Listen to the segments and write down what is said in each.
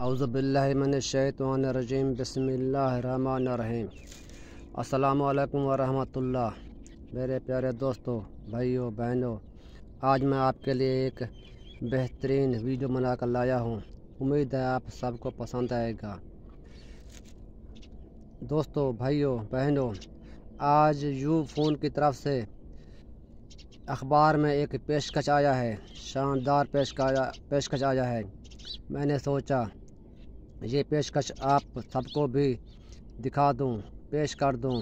اعوذ باللہ من الشیطان الرجیم بسم اللہ الرحمن الرحیم۔ السلام علیکم ورحمۃ اللہ۔ میرے پیارے دوستوں، بھائیوں، بہنوں، آج میں آپ کے لیے ایک بہترین ویڈیو بنا کر لایا ہوں۔ امید ہے آپ سب کو پسند آئے گا۔ دوستوں، بھائیوں، بہنوں، آج یو فون کی طرف سے اخبار میں ایک پیشکش آیا ہے، شاندار پیشکش آیا ہے۔ میں نے سوچا یہ پیشکش آپ سب کو بھی دکھا دوں، پیش کر دوں۔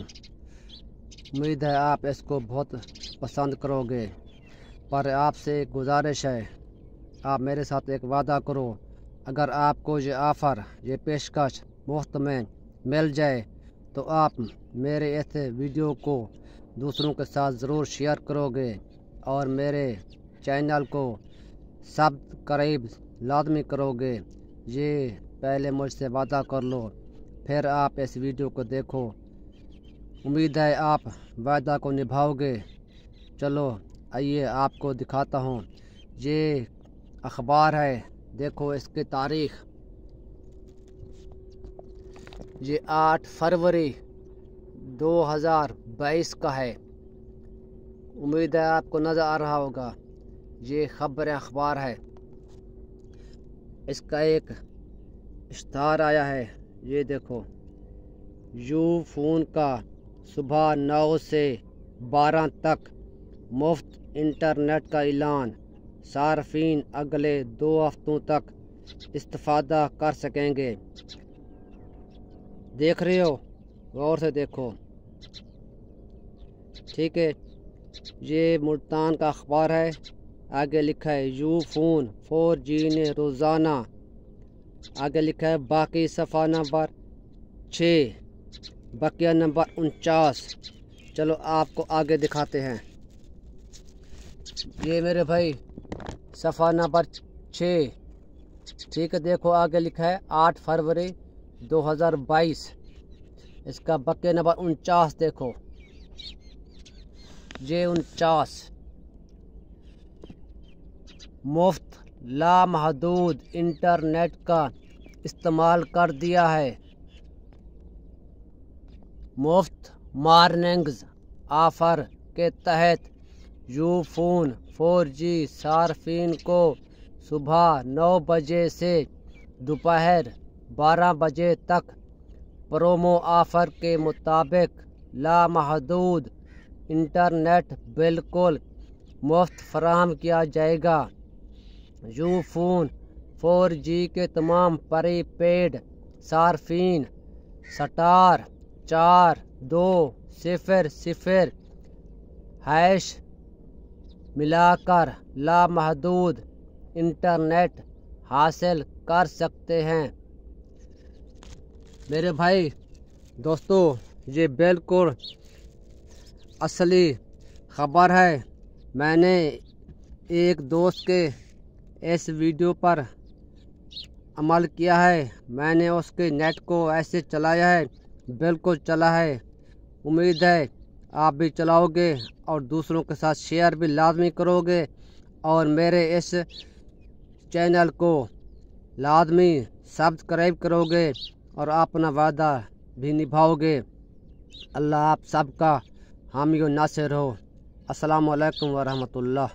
امید ہے آپ اس کو بہت پسند کرو گے، پر آپ سے ایک گزارش ہے، آپ میرے ساتھ ایک وعدہ کرو۔ اگر آپ کو یہ آفر، یہ پیشکش مفت میں مل جائے تو آپ میرے اس ویڈیو کو دوسروں کے ساتھ ضرور شیئر کرو گے اور میرے چینل کو سبسکرائب لازمی کرو گے۔ یہ پہلے مجھ سے وعدہ کر لو، پھر آپ اس ویڈیو کو دیکھو۔ امید ہے آپ وعدہ کو نبھاؤ گے۔ چلو آئیے آپ کو دکھاتا ہوں۔ یہ اخبار ہے، دیکھو اس کی تاریخ، یہ 8 فروری 2022 کا ہے۔ امید ہے آپ کو نظر آ رہا ہوگا، یہ خبر اخبار ہے۔ اس کا ایک اشتہار آیا ہے، یہ دیکھو، یو فون کا صبح 9 سے 12 تک مفت انٹرنیٹ کا اعلان، صارفین اگلے 2 ہفتوں تک استفادہ کر سکیں گے۔ دیکھ رہے ہو، غور سے دیکھو، ٹھیک ہے۔ یہ ملتان کا اخبار ہے۔ آگے لکھا ہے یو فون 4G نے روزانہ، آگے لکھا ہے باقی صفحہ نمبر 6، بقیہ نمبر 49۔ چلو آپ کو آگے دکھاتے ہیں۔ یہ میرے بھائی صفحہ نمبر 6، ٹھیک ہے۔ دیکھو آگے لکھا ہے 8 فروری 2022، اس کا بقیہ نمبر 49 دیکھو، یہ 49۔ مفت لامحدود انٹرنیٹ کا استعمال کر دیا ہے۔ مفت مارننگز آفر کے تحت یو فون 4G صارفین کو صبح 9 بجے سے دوپہر 12 بجے تک پرومو آفر کے مطابق لامحدود انٹرنیٹ بالکل مفت فراہم کیا جائے گا۔ یو فون 4G کے تمام پری پیڈ صارفین *4200# ملا کر لامحدود انٹرنیٹ حاصل کر سکتے ہیں۔ میرے بھائی دوستو، یہ بالکل اصلی خبر ہے۔ میں نے ایک دوست کے اس ویڈیو پر عمل کیا ہے، میں نے اس کے نیٹ کو ایسے چلایا ہے، بالکل چلا ہے۔ امید ہے آپ بھی چلاؤ گے اور دوسروں کے ساتھ شیئر بھی لازمی کرو گے اور میرے اس چینل کو لازمی سبسکرائب کرو گے اور اپنا وعدہ بھی نبھاؤ گے۔ اللہ آپ سب کا حامی و ناصر ہو۔ السلام علیکم ورحمۃ اللہ۔